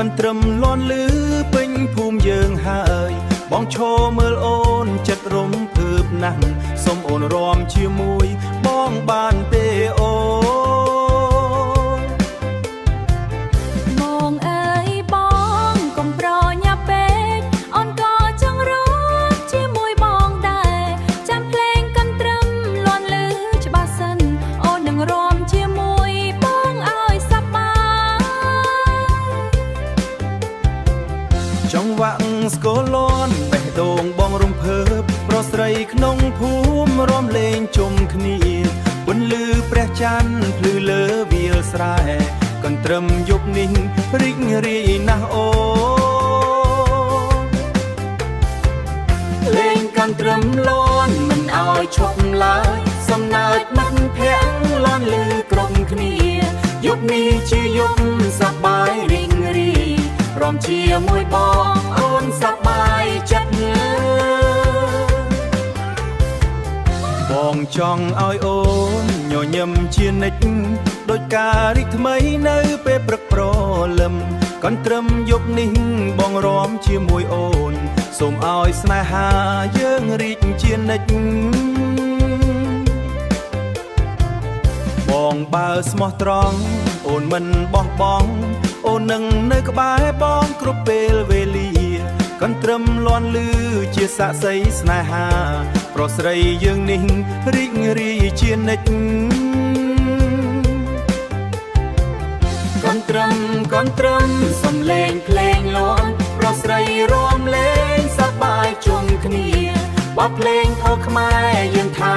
កន្ទ្រឹមលាន់លឺពេញភូមិយើងហើយបងឈរមើលអូនចិត្តរំភើបណាស់សូមអូនរាំជាមួយបងបានទេអូនបងអើយបងកុំប្រញាប់ពេកអូនក៏ចង់រំជាមួយបងដែរចាំភ្លេងកន្ទ្រឹមលាន់លឺច្បាស់សិនអូននឹងរាំជាមួយបងឲ្យសប្បាយចង្វាក់ស្គរលាន់បេះដូងបងរំភើបប្រុសស្រីក្នុងភូមិរាំលេងជុំគ្នាពន្លឺព្រះច័ន្ទភ្លឺលើវាលស្រែកន្ទ្រឹមយប់នេះរីករាយណាស់អូលេងកន្ទ្រឹមលាន់មិនឲ្យឈប់ឡើយសំណើចមិត្តភក្តិលាន់លឺក្រុមគ្នាយប់នេះជាយប់សប្បាយរីករាយរាំជាមួយបងអូនសប្បាយចិត្តបងចង់ឲ្យអូនញញឹមជានិច្ចដោយការរីកថ្មីនៅពេលព្រឹកព្រលឹមកន្ទ្រឹមយប់នេះបងរាំជាមួយអូនសូមឲ្យស្នេហាយើងរីកជានិច្ចបងបើស្មោះត្រង់អូនមិនបោះបង់អូននឹងនៅក្បែរបងគ្រប់ពេលវេលាកន្ទ្រឹមលាន់លឺជាសាក្សីស្នេហាប្រុសស្រីយើងនេះរីករាយជានិច្ចកន្ទ្រឹមសំលេងភ្លេងលាន់ប្រុសស្រីរាំលេងសប្បាយជុំគ្នាបទភ្លេងផុសខ្មែរយើងថែ